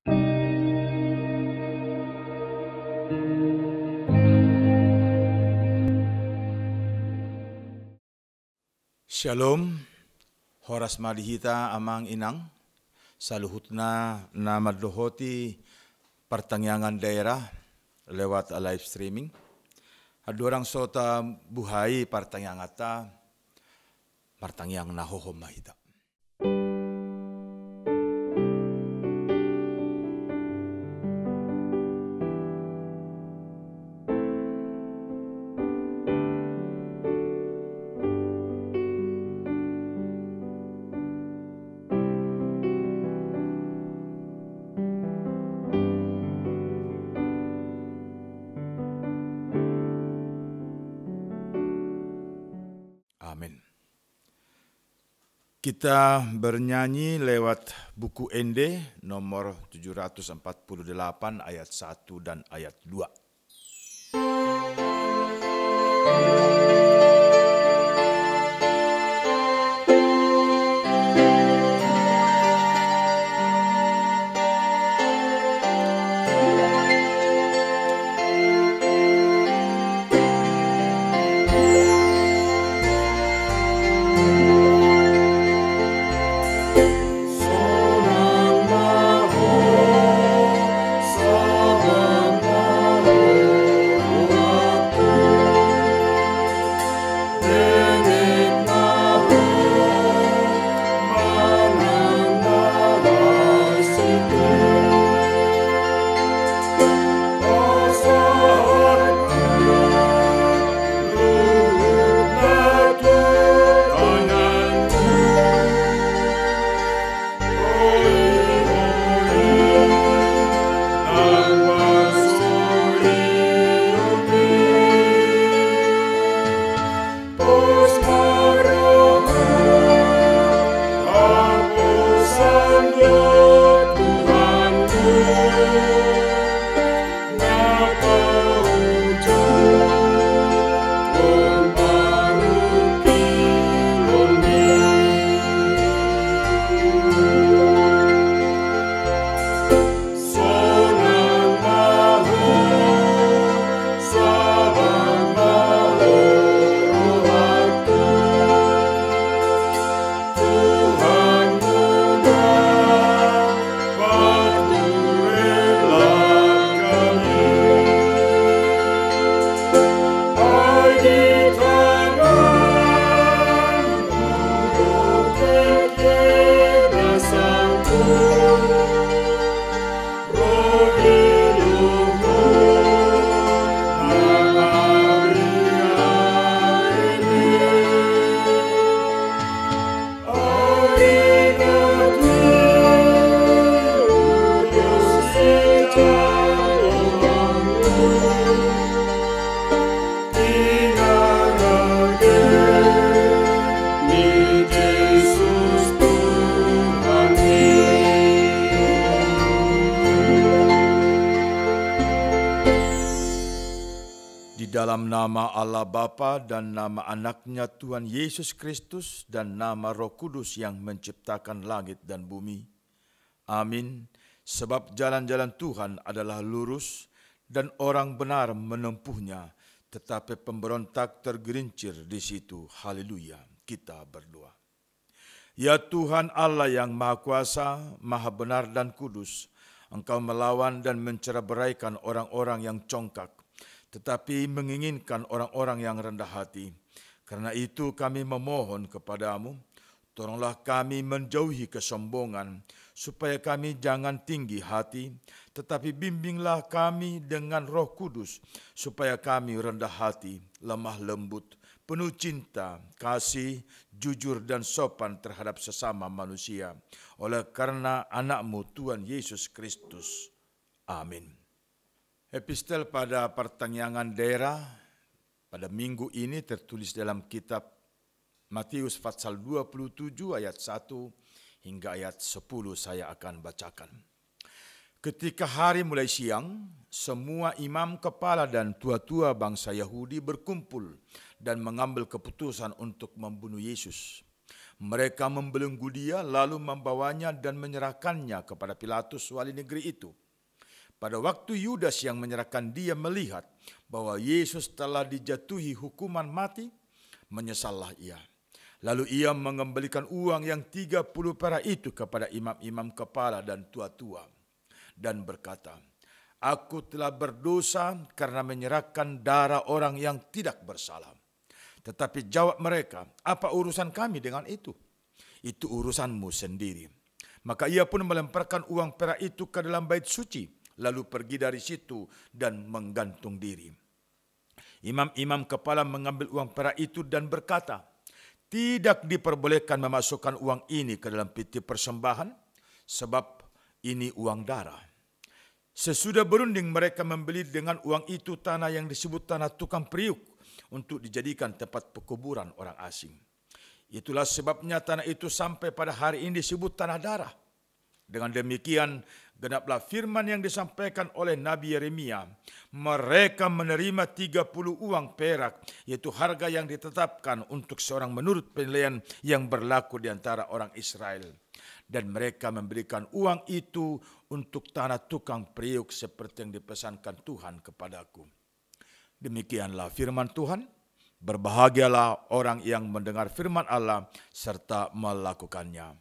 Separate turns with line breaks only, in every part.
Shalom, horas madihita amang inang, saluhutna na madlohoti pertangyangan daerah lewat live streaming. Adorang sota buhai pertangyangata, pertangyang nahohom mahita. Amin. Kita bernyanyi lewat buku Ende nomor 748 ayat 1 dan ayat 2. Dalam nama Allah Bapa dan nama anaknya Tuhan Yesus Kristus dan nama Roh Kudus yang menciptakan langit dan bumi. Amin. Sebab jalan-jalan Tuhan adalah lurus dan orang benar menempuhnya, tetapi pemberontak tergelincir di situ. Haleluya. Kita berdoa. Ya Tuhan Allah yang Maha Kuasa, Maha Benar dan Kudus, Engkau melawan dan mencerai-beraikan orang-orang yang congkak, tetapi menginginkan orang-orang yang rendah hati. Karena itu kami memohon kepadamu, tolonglah kami menjauhi kesombongan, supaya kami jangan tinggi hati, tetapi bimbinglah kami dengan Roh Kudus, supaya kami rendah hati, lemah lembut, penuh cinta, kasih, jujur dan sopan terhadap sesama manusia, oleh karena anak-Mu Tuhan Yesus Kristus. Amin. Epistel pada pertangyangan daerah pada minggu ini tertulis dalam kitab Matius pasal 27 ayat 1 hingga ayat 10 saya akan bacakan. Ketika hari mulai siang, semua imam kepala dan tua-tua bangsa Yahudi berkumpul dan mengambil keputusan untuk membunuh Yesus. Mereka membelenggu dia lalu membawanya dan menyerahkannya kepada Pilatus wali negeri itu. Pada waktu Yudas yang menyerahkan dia melihat bahwa Yesus telah dijatuhi hukuman mati, menyesallah ia. Lalu ia mengembalikan uang yang 30 perak itu kepada imam-imam kepala dan tua-tua dan berkata, "Aku telah berdosa karena menyerahkan darah orang yang tidak bersalah." Tetapi jawab mereka, "Apa urusan kami dengan itu? Itu urusanmu sendiri." Maka ia pun melemparkan uang perak itu ke dalam bait suci, lalu pergi dari situ dan menggantung diri. Imam-imam kepala mengambil uang perak itu dan berkata, "Tidak diperbolehkan memasukkan uang ini ke dalam peti persembahan, sebab ini uang darah." Sesudah berunding mereka membeli dengan uang itu tanah yang disebut tanah tukang periuk untuk dijadikan tempat pekuburan orang asing. Itulah sebabnya tanah itu sampai pada hari ini disebut tanah darah. Dengan demikian, genaplah firman yang disampaikan oleh Nabi Yeremia. Mereka menerima 30 uang perak, yaitu harga yang ditetapkan untuk seorang menurut penilaian yang berlaku di antara orang Israel. Dan mereka memberikan uang itu untuk tanah tukang periuk seperti yang dipesankan Tuhan kepadaku. Demikianlah firman Tuhan. Berbahagialah orang yang mendengar firman Allah serta melakukannya.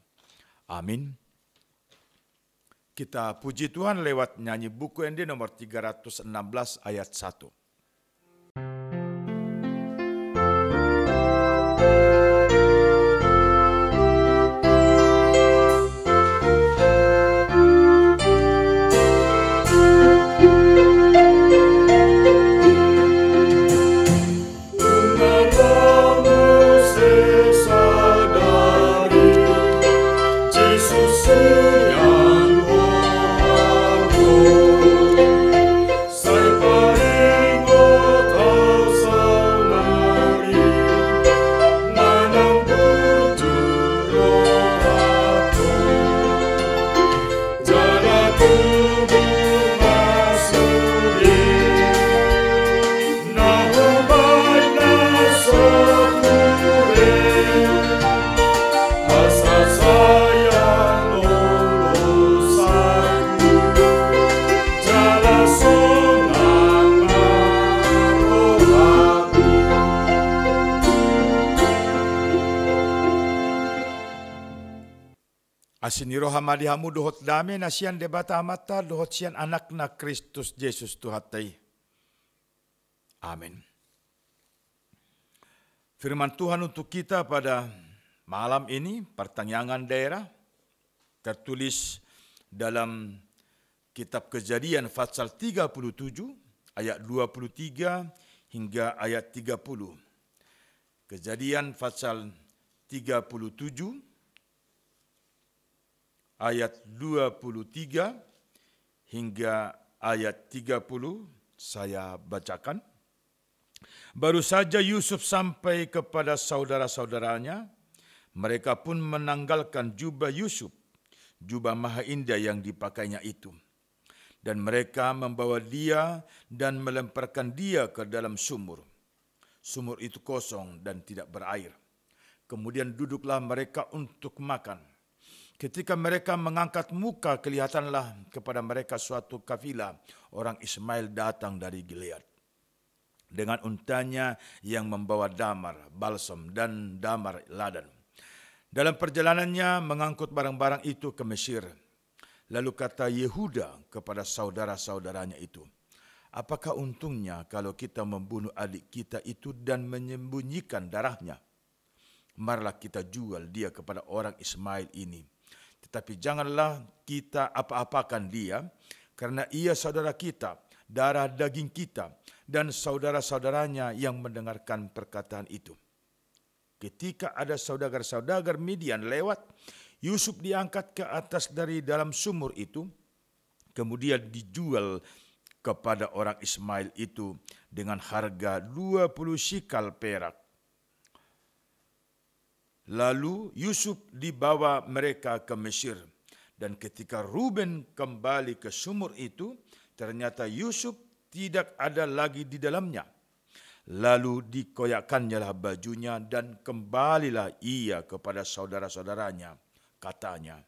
Amin. Kita puji Tuhan lewat nyanyi buku ND nomor 316 ayat 1. Asini roha madihamu dohot dame nasian debata amata dohot sian anak na Kristus Yesus Tuhatai. Amin. Firman Tuhan untuk kita pada malam ini, pertanyaan daerah, tertulis dalam kitab Kejadian pasal 37 ayat 23 hingga ayat 30. Kejadian pasal 37 ayat 23 hingga ayat 30 saya bacakan. Baru saja Yusuf sampai kepada saudara-saudaranya, mereka pun menanggalkan jubah Yusuf, jubah maha indah yang dipakainya itu. Dan mereka membawa dia dan melemparkan dia ke dalam sumur. Sumur itu kosong dan tidak berair. Kemudian duduklah mereka untuk makan. Ketika mereka mengangkat muka, kelihatanlah kepada mereka suatu kafilah orang Ismail datang dari Gilead dengan untanya yang membawa damar, balsam, dan damar ladan. Dalam perjalanannya mengangkut barang-barang itu ke Mesir. Lalu kata Yehuda kepada saudara-saudaranya itu, "Apakah untungnya kalau kita membunuh adik kita itu dan menyembunyikan darahnya? Marilah kita jual dia kepada orang Ismail ini. Tetapi janganlah kita apa-apakan dia, karena ia saudara kita, darah daging kita." Dan saudara-saudaranya yang mendengarkan perkataan itu. Ketika ada saudagar-saudagar Midian lewat, Yusuf diangkat ke atas dari dalam sumur itu, kemudian dijual kepada orang Ismail itu dengan harga 20 shikal perak. Lalu Yusuf dibawa mereka ke Mesir, dan ketika Ruben kembali ke sumur itu, ternyata Yusuf tidak ada lagi di dalamnya. Lalu dikoyakkannya lah bajunya dan kembalilah ia kepada saudara-saudaranya. Katanya,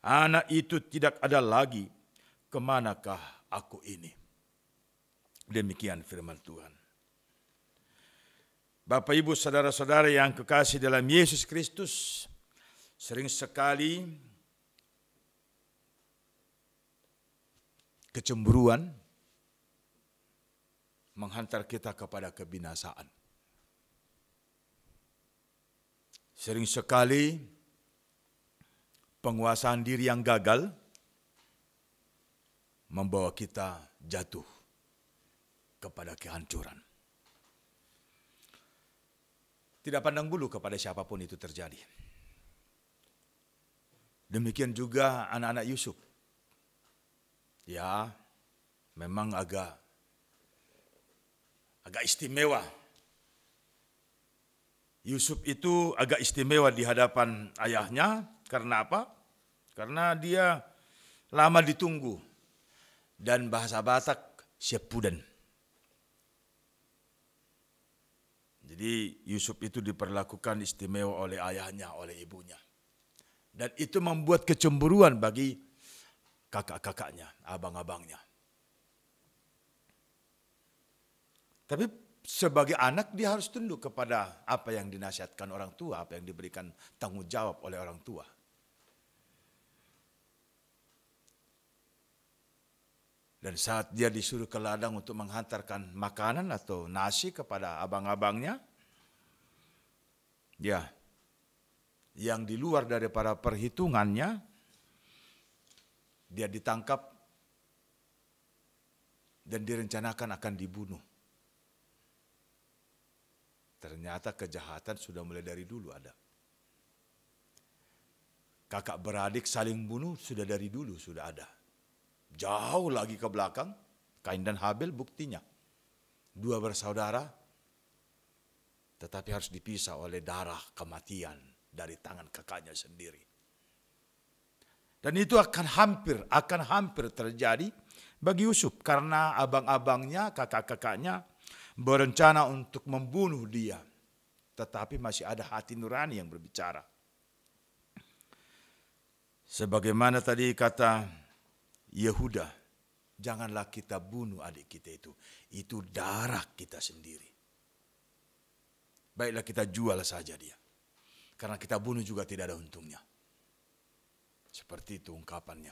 anak itu tidak ada lagi, kemanakah aku ini? Demikian firman Tuhan. Bapak, Ibu, saudara-saudara yang kekasih dalam Yesus Kristus, sering sekali kecemburuan menghantar kita kepada kebinasaan. Sering sekali penguasaan diri yang gagal membawa kita jatuh kepada kehancuran. Tidak pandang bulu kepada siapapun itu terjadi. Demikian juga anak-anak Yusuf. Ya, memang agak istimewa. Yusuf itu agak istimewa di hadapan ayahnya. Karena apa? Karena dia lama ditunggu. Dan bahasa Batak, sepuden. Jadi Yusuf itu diperlakukan istimewa oleh ayahnya, oleh ibunya. Dan itu membuat kecemburuan bagi kakak-kakaknya, abang-abangnya. Tapi sebagai anak dia harus tunduk kepada apa yang dinasihatkan orang tua, apa yang diberikan tanggung jawab oleh orang tua. Dan saat dia disuruh ke ladang untuk menghantarkan makanan atau nasi kepada abang-abangnya, ya, yang di luar daripada perhitungannya, dia ditangkap dan direncanakan akan dibunuh. Ternyata kejahatan sudah mulai dari dulu ada. Kakak beradik saling bunuh sudah dari dulu sudah ada. Jauh lagi ke belakang, Kain dan Habel buktinya. Dua bersaudara, tetapi harus dipisah oleh darah kematian dari tangan kakaknya sendiri. Dan itu akan hampir terjadi bagi Yusuf. Karena abang-abangnya, kakak-kakaknya berencana untuk membunuh dia. Tetapi masih ada hati nurani yang berbicara. Sebagaimana tadi kata Yehuda, janganlah kita bunuh adik kita itu. Itu darah kita sendiri. Baiklah kita jual saja dia. Karena kita bunuh juga tidak ada untungnya. Seperti itu ungkapannya.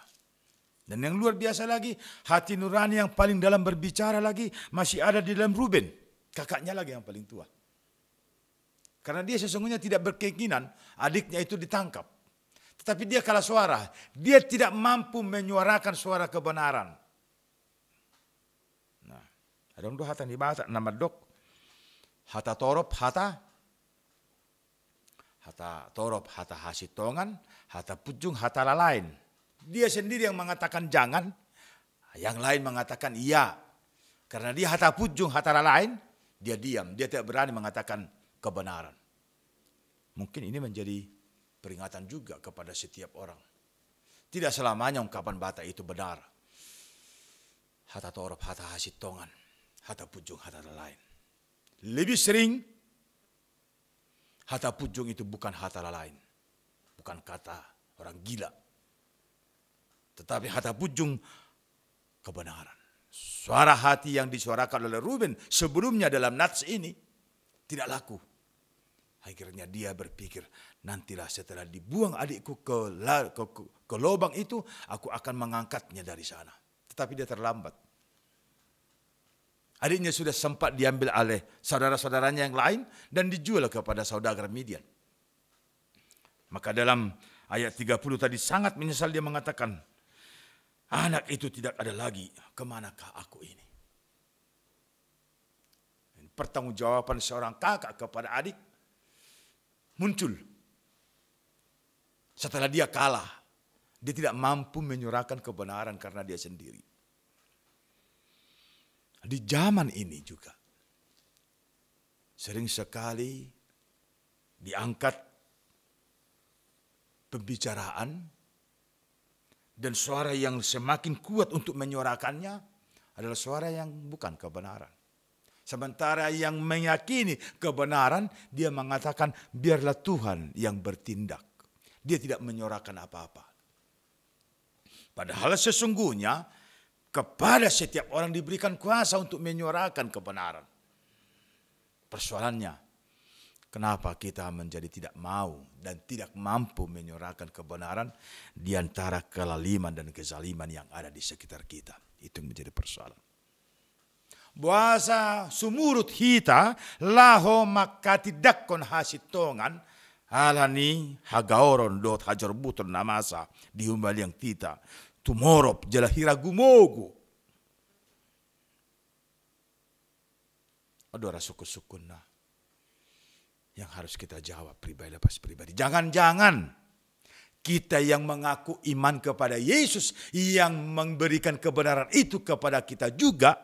Dan yang luar biasa lagi, hati nurani yang paling dalam berbicara lagi masih ada di dalam Ruben. Kakaknya lagi yang paling tua. Karena dia sesungguhnya tidak berkeinginan adiknya itu ditangkap. Tetapi dia kalah suara. Dia tidak mampu menyuarakan suara kebenaran. Nah, ada dua hata di bahasa nama dok. Hata torop, hata torop, hata hasitongan, hata pujung, hata lalain. Dia sendiri yang mengatakan jangan, yang lain mengatakan iya. Karena dia hata pujung, hata lalain, dia diam. Dia tidak berani mengatakan kebenaran. Mungkin ini menjadi peringatan juga kepada setiap orang. Tidak selamanya ungkapan Batak itu benar. Hata torop, hata hasitongan, hata pujung, hata lalain. Lebih sering, hata pujung itu bukan hata lalain. Bukan kata orang gila. Tetapi hata pujung kebenaran. Suara hati yang disuarakan oleh Ruben sebelumnya dalam nats ini tidak laku. Akhirnya dia berpikir, nantilah setelah dibuang adikku ke lubang itu, aku akan mengangkatnya dari sana. Tetapi dia terlambat. Adiknya sudah sempat diambil oleh saudara-saudaranya yang lain dan dijual kepada saudagar Midian. Maka dalam ayat 30 tadi sangat menyesal dia mengatakan, anak itu tidak ada lagi, kemanakah aku ini? Pertanggungjawaban seorang kakak kepada adik muncul. Setelah dia kalah, dia tidak mampu menyurahkan kebenaran karena dia sendiri. Di zaman ini juga, sering sekali diangkat pembicaraan dan suara yang semakin kuat untuk menyuarakannya adalah suara yang bukan kebenaran. Sementara yang meyakini kebenaran, dia mengatakan biarlah Tuhan yang bertindak. Dia tidak menyorakan apa-apa. Padahal sesungguhnya kepada setiap orang diberikan kuasa untuk menyuarakan kebenaran. Persoalannya, kenapa kita menjadi tidak mau dan tidak mampu menyuarakan kebenaran di antara kelaliman dan kezaliman yang ada di sekitar kita. Itu yang menjadi persoalan. Bahasa sumurut hita laho makatidakkon hasitongan alani hagaoron dot hajar buton namasa di umbal yang tita tumorop jalahira gumogu. Adora suku-sukuna yang harus kita jawab pribadi lepas pribadi. Jangan-jangan kita yang mengaku iman kepada Yesus yang memberikan kebenaran itu kepada kita juga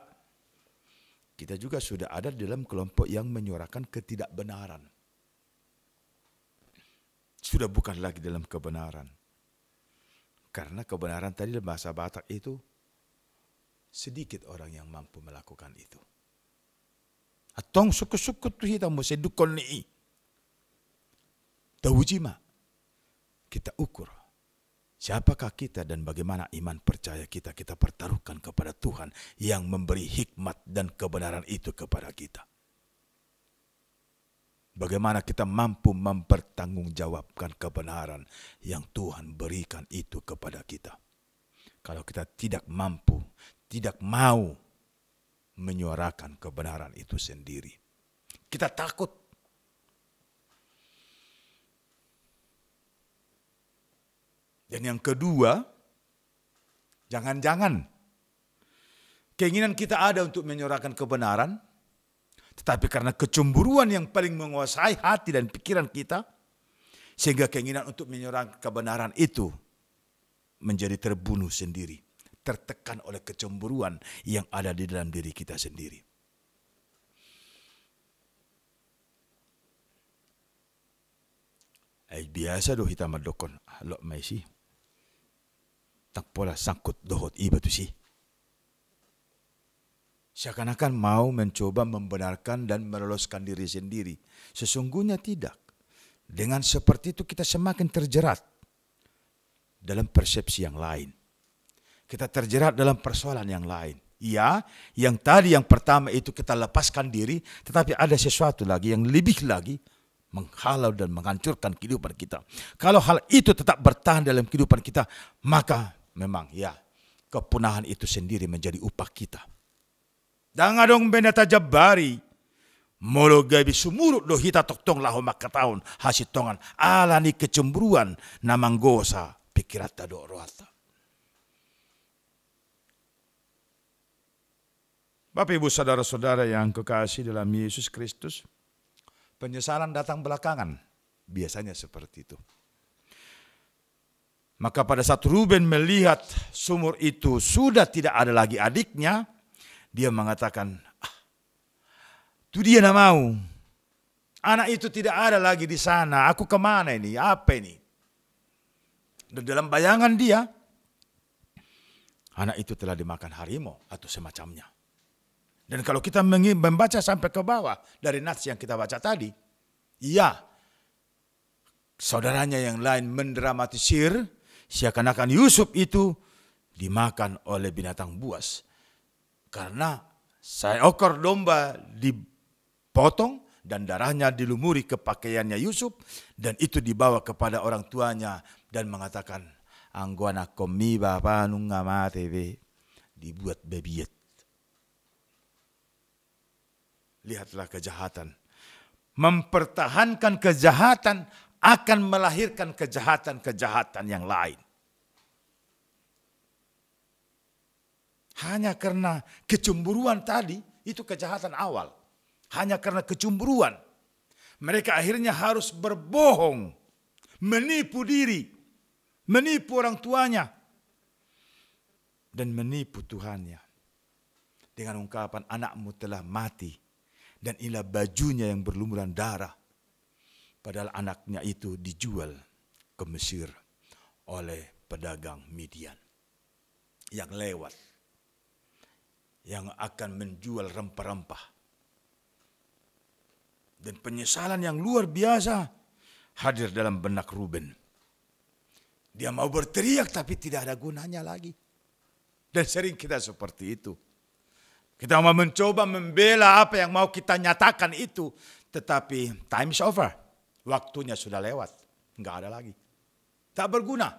sudah ada dalam kelompok yang menyuarakan ketidakbenaran. Sudah bukan lagi dalam kebenaran. Karena kebenaran tadi dalam bahasa Batak itu sedikit orang yang mampu melakukan itu. Atong suku-suku tu kita mo sedukon ni. Tawujima. Kita ukur. Siapakah kita dan bagaimana iman percaya kita pertaruhkan kepada Tuhan yang memberi hikmat dan kebenaran itu kepada kita. Bagaimana kita mampu mempertanggungjawabkan kebenaran yang Tuhan berikan itu kepada kita. Kalau kita tidak mampu, tidak mau menyuarakan kebenaran itu sendiri. Kita takut. Dan yang kedua, jangan-jangan keinginan kita ada untuk menyuarakan kebenaran, tetapi karena kecemburuan yang paling menguasai hati dan pikiran kita, sehingga keinginan untuk menyuarakan kebenaran itu menjadi terbunuh sendiri, tertekan oleh kecemburuan yang ada di dalam diri kita sendiri. Biasa doh kita madokon, lo may si. Tak pola sangkut dohot iba tu si. Seakan-akan mau mencoba membenarkan dan meloloskan diri sendiri. Sesungguhnya tidak. Dengan seperti itu kita semakin terjerat dalam persepsi yang lain. Kita terjerat dalam persoalan yang lain. Ya, yang tadi yang pertama itu kita lepaskan diri, tetapi ada sesuatu lagi yang lebih lagi menghalau dan menghancurkan kehidupan kita. Kalau hal itu tetap bertahan dalam kehidupan kita, maka memang ya, kepunahan itu sendiri menjadi upah kita. Dangadong benata jabari, molo gabi sumurut do hita toktong laho makataon hasitongan alani kecemburuan namanggosa pikirata do roata. Bapak Ibu saudara-saudara yang kekasih dalam Yesus Kristus, penyesalan datang belakangan, biasanya seperti itu. Maka pada saat Ruben melihat sumur itu sudah tidak ada lagi adiknya, dia mengatakan, itu dia nak mau. Anak itu tidak ada lagi di sana, aku kemana ini, apa ini? Dan dalam bayangan dia, anak itu telah dimakan harimau atau semacamnya. Dan kalau kita membaca sampai ke bawah dari nats yang kita baca tadi, iya, saudaranya yang lain mendramatisir, seakan-akan Yusuf itu dimakan oleh binatang buas. Karena seekor domba dipotong dan darahnya dilumuri ke pakaiannya Yusuf. Dan itu dibawa kepada orang tuanya dan mengatakan, Angguana komi bapa nunga mate be. Dibuat bebiyet. Lihatlah kejahatan. Mempertahankan kejahatan akan melahirkan kejahatan-kejahatan yang lain. Hanya karena kecemburuan tadi, itu kejahatan awal. Hanya karena kecemburuan, mereka akhirnya harus berbohong, menipu diri, menipu orang tuanya, dan menipu Tuhannya. Dengan ungkapan anakmu telah mati, dan inilah bajunya yang berlumuran darah. Padahal anaknya itu dijual ke Mesir oleh pedagang Midian yang lewat, yang akan menjual rempah-rempah Dan penyesalan yang luar biasa hadir dalam benak Ruben. Dia mau berteriak tapi tidak ada gunanya lagi. Dan sering kita seperti itu. Kita mau mencoba membela apa yang mau kita nyatakan itu. Tetapi time is over. Waktunya sudah lewat. Enggak ada lagi. Tak berguna.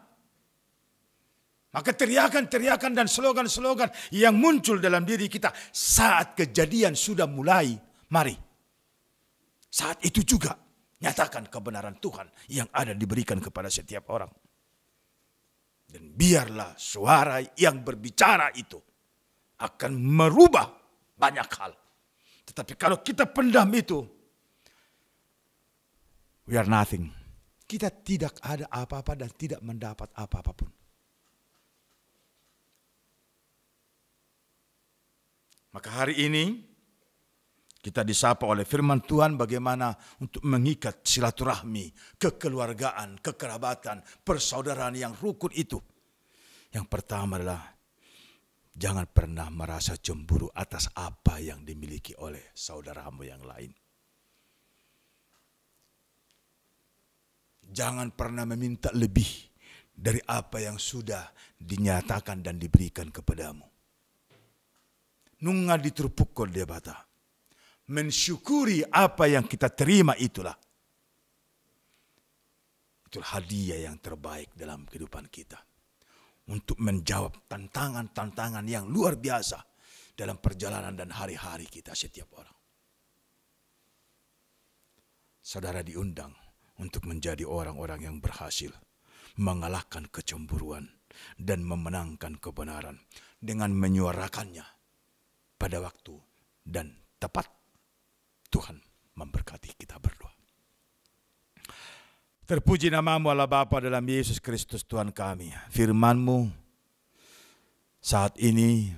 Maka teriakan-teriakan dan slogan-slogan yang muncul dalam diri kita saat kejadian sudah mulai. Mari. Saat itu juga nyatakan kebenaran Tuhan yang ada diberikan kepada setiap orang. Dan biarlah suara yang berbicara itu akan merubah banyak hal. Tetapi kalau kita pendam itu, we are nothing. Kita tidak ada apa-apa dan tidak mendapat apa-apa pun. Maka hari ini kita disapa oleh firman Tuhan bagaimana untuk mengikat silaturahmi, kekeluargaan, kekerabatan, persaudaraan yang rukun itu. Yang pertama adalah jangan pernah merasa cemburu atas apa yang dimiliki oleh saudaramu yang lain. Jangan pernah meminta lebih dari apa yang sudah dinyatakan dan diberikan kepadamu. Nunga ditrupukol dia bata. Mensyukuri apa yang kita terima itulah hadiah yang terbaik dalam kehidupan kita. Untuk menjawab tantangan-tantangan yang luar biasa dalam perjalanan dan hari-hari kita setiap orang. Saudara diundang untuk menjadi orang-orang yang berhasil mengalahkan kecemburuan dan memenangkan kebenaran dengan menyuarakannya pada waktu dan tepat. Tuhan memberkati, kita berdoa. Terpuji namamu Allah Bapa dalam Yesus Kristus Tuhan kami. Firman-Mu saat ini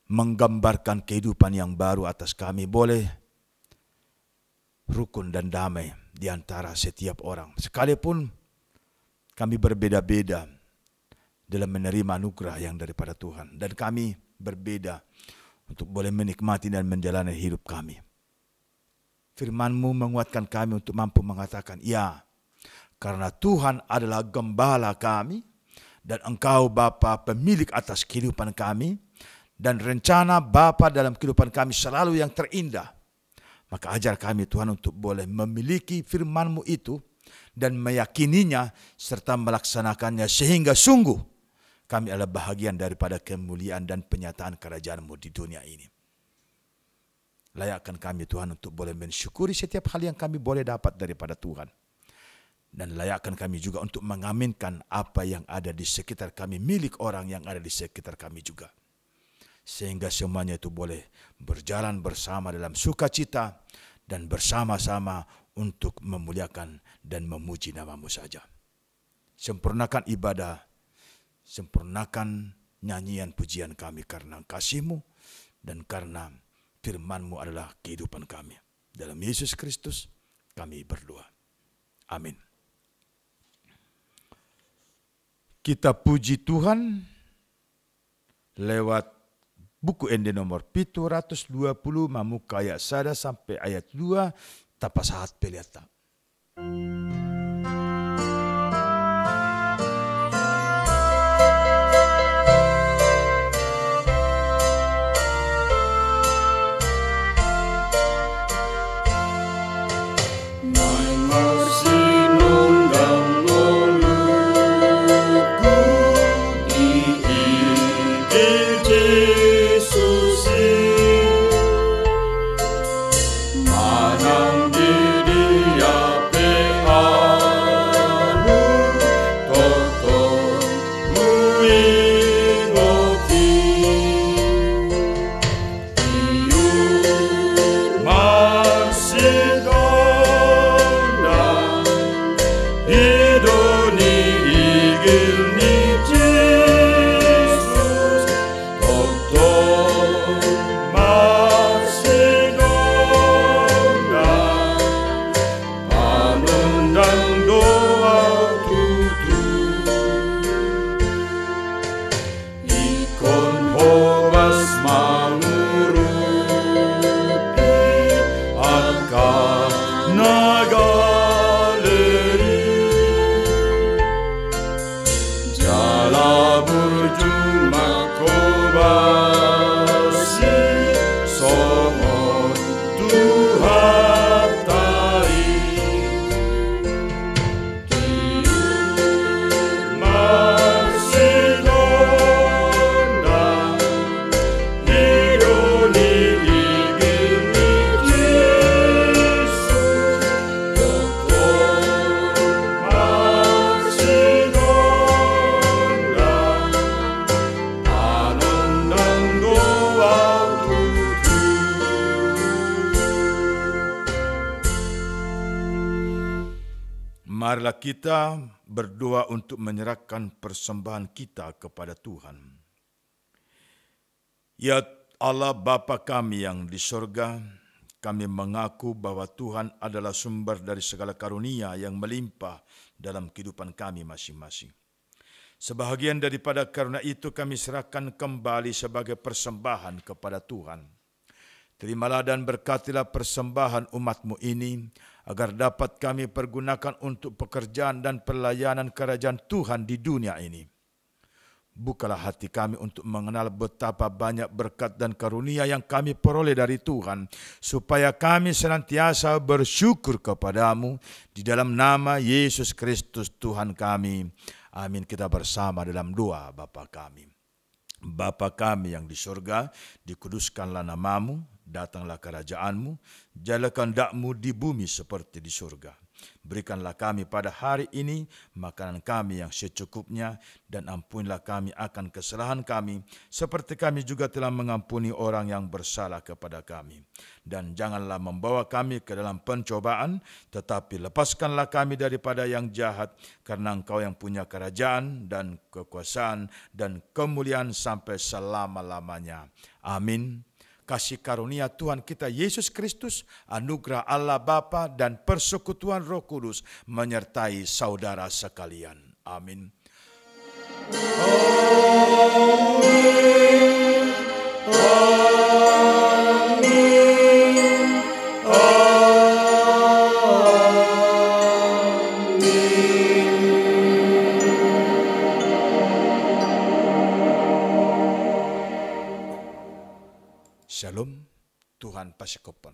menggambarkan kehidupan yang baru atas kami. Boleh rukun dan damai di antara setiap orang. Sekalipun kami berbeda-beda dalam menerima anugerah yang daripada Tuhan. Dan kami berbeda untuk boleh menikmati dan menjalani hidup kami. Firman-Mu menguatkan kami untuk mampu mengatakan, ya, karena Tuhan adalah gembala kami, dan Engkau Bapa pemilik atas kehidupan kami, dan rencana Bapa dalam kehidupan kami selalu yang terindah. Maka ajar kami Tuhan untuk boleh memiliki firman-Mu itu, dan meyakininya, serta melaksanakannya, sehingga sungguh kami adalah bahagian daripada kemuliaan dan penyataan kerajaan-Mu di dunia ini. Layakkan kami Tuhan untuk boleh mensyukuri setiap hal yang kami boleh dapat daripada Tuhan. Dan layakkan kami juga untuk mengaminkan apa yang ada di sekitar kami, milik orang yang ada di sekitar kami juga. Sehingga semuanya itu boleh berjalan bersama dalam sukacita dan bersama-sama untuk memuliakan dan memuji nama-Mu saja. Sempurnakan ibadah, sempurnakan nyanyian pujian kami karena kasih-Mu dan karena firman-Mu adalah kehidupan kami. Dalam Yesus Kristus kami berdoa. Amin. Kita puji Tuhan lewat buku Ende nomor 720 mamuka ayat 1 sampai ayat 2 tapasahat peliata. Marilah kita berdoa untuk menyerahkan persembahan kita kepada Tuhan. Ya Allah Bapa kami yang di sorga, kami mengaku bahwa Tuhan adalah sumber dari segala karunia yang melimpah dalam kehidupan kami masing-masing. Sebahagian daripada karunia itu kami serahkan kembali sebagai persembahan kepada Tuhan. Terimalah dan berkatilah persembahan umat-Mu ini, agar dapat kami pergunakan untuk pekerjaan dan pelayanan kerajaan Tuhan di dunia ini. Bukalah hati kami untuk mengenal betapa banyak berkat dan karunia yang kami peroleh dari Tuhan, supaya kami senantiasa bersyukur kepadamu di dalam nama Yesus Kristus Tuhan kami. Amin. Kita bersama dalam doa Bapa kami. Bapa kami yang di surga, dikuduskanlah namamu, datanglah kerajaanmu, jadilah kehendak-Mu di bumi seperti di surga. Berikanlah kami pada hari ini makanan kami yang secukupnya, dan ampunilah kami akan kesalahan kami, seperti kami juga telah mengampuni orang yang bersalah kepada kami. Dan janganlah membawa kami ke dalam pencobaan, tetapi lepaskanlah kami daripada yang jahat, karena Engkau yang punya kerajaan dan kekuasaan dan kemuliaan sampai selama-lamanya. Amin. Kasih karunia Tuhan kita Yesus Kristus, anugerah Allah Bapa dan persekutuan Roh Kudus menyertai saudara sekalian. Amin. Shalom, Tuhan pasikopan.